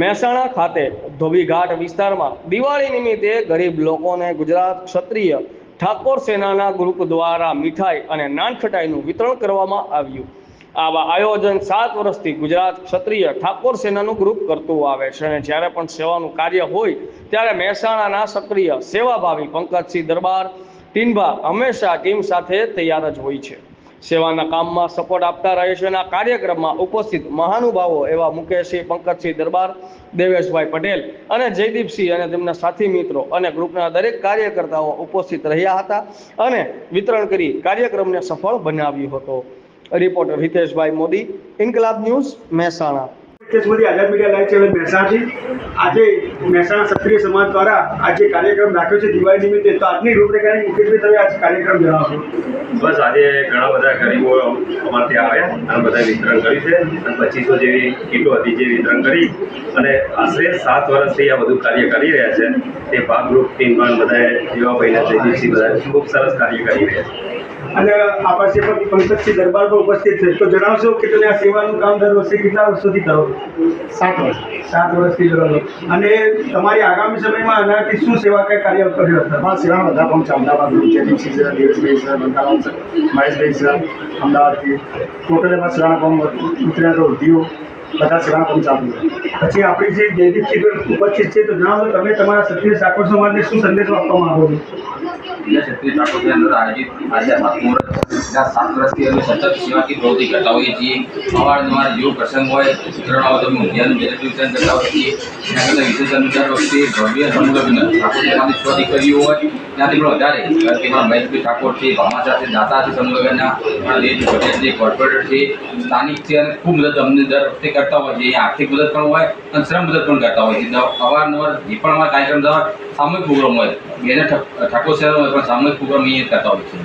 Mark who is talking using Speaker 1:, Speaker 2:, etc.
Speaker 1: મહેસાણા ખાતે ધોબીઘાટ વિસ્તારમાં દિવાળી નિમિત્તે ગરીબ લોકોને ગુજરાત ક્ષત્રિય ઠાકોર સેનાના ગ્રુપ દ્વારા મીઠાઈ અને નાનખટાઈનું વિતરણ કરવામાં આવ્યું. આવા આયોજન 7 વર્ષથી ગુજરાત ક્ષત્રિય ઠાકોર સેનાનું ગ્રુપ કરતું આવે છે અને જ્યારે પણ સેવાનું કાર્ય હોય ત્યારે મહેસાણાના સક્રિય સેવાભાવી પંકજસિંહ દરબાર ટીનભા હંમેશા ટીમ સાથે તૈયાર જ હોય છે. સેવાના કામમાં સપોર્ટ આપતા રહે છે અને આ કાર્યક્રમમાં ઉપસ્થિત મહાનુભાવો એવા મુકેશસિંહ, પંકજસિંહ દરબાર, દેવેશભાઈ પટેલ અને જયદીપસિંહ અને તેમના સાથી મિત્રો અને ગ્રુપના દરેક કાર્યકર્તાઓ ઉપસ્થિત રહ્યા હતા અને વિતરણ કરી કાર્યક્રમને સફળ બનાવ્યો હતો. રિપોર્ટર હિતેશભાઈ મોદી, ઇન્કલાબ ન્યૂઝ, મહેસાણા.
Speaker 2: હિતેશ મોદી, આઝાદ મીડિયા લાઈવ ચેનલ મહેસાણાથી. આજે મહેસાણા ક્ષત્રિય સમાજ દ્વારા આજે કાર્યક્રમ રાખ્યો છે દિવાળી નિમિત્તે. તો આજની રૂપરેખાની મુકેશભાઈ તમે આ કાર્યક્રમ જણાવશો?
Speaker 3: બસ આજે ઘણા બધા ગરીબો અમારે ત્યાં આવ્યા અને બધા વિતરણ કર્યું છે અને 2500 જેવી કીટો હતી જે વિતરણ કરી અને આશરે 7 વર્ષથી આ બધું કાર્ય કરી રહ્યા છે. તે ભાગરૂપ ટીમ પણ બધાએ જીવાભાઈના જયદીપસિંહ બધા ખૂબ સરસ કાર્ય કરી રહ્યા છે.
Speaker 2: અને આ પાસે પણ પંકજસિંહ દરબાર પણ ઉપસ્થિત છે. તો જણાવશો કે તમે આ સેવાનું કામ દર વર્ષે કેટલા વર્ષોથી કરો? 7 વર્ષ. 7 વર્ષથી કરો છો. અને તમારી આગામી સમયમાં આનાથી શું સેવા કઈ કાર્ય કર્યો હતા?
Speaker 4: અમારા સેવાના બધા કામ છે. Ahmedabad Jaydeepsinh sir, Deveshbhai sir, Bankaram sir, Maheshbhai sir, અમદાવાદથી ટોટલ એમાં સેવાના કામ ઉતર્યા ઉદ્યોગ બધા સેવાના કામ ચાલુ છે.
Speaker 2: પછી આપણી જે જયદીપસિંહ ઉપસ્થિત છે, તો જણાવો તમે તમારા ક્ષત્રિય ઠાકોર સમાજને શું સંદેશો આપવા માંગો છો?
Speaker 5: ક્ષત્રિય ઠાકોર અંદર આયોજિત આજે 7 વર્ષથી અમે સતત સેવાકી પ્રવૃત્તિ કરતા હોઈએ છીએ. અવારનવાર જેવો પ્રસંગ હોય વિતરણ આવે તો અમે ઊંધિયાનું જેટલું વિતરણ કરતા હોઈએ છીએ. એના કરતાં વિશેષ દર વખતે ભવ્ય સમૂહલગ્ન ઠાકોર સમાજની સ્વ દીકરીઓ હોય ત્યાંથી પણ વધારે તેમાં મહેશભાઈ ઠાકોર છે, ભામાચા છે, દાતા છે, સમૂહલગ્નના દેશ પટેલ છે, કોર્પોરેટર છે, સ્થાનિક છે અને ખૂબ મદદ અમને દર વખતે કરતા હોય છે. આર્થિક મદદ પણ હોય અને શ્રમ મદદ પણ કરતા હોય છે. અવારનવાર જે પણ અમારા કાર્યક્રમ સામૂહિક પ્રોગ્રામ હોય એને ઠાકોર શહેરમાં હોય પણ સામૂહિક પ્રોગ્રામ અહીંયા કરતા હોય છે.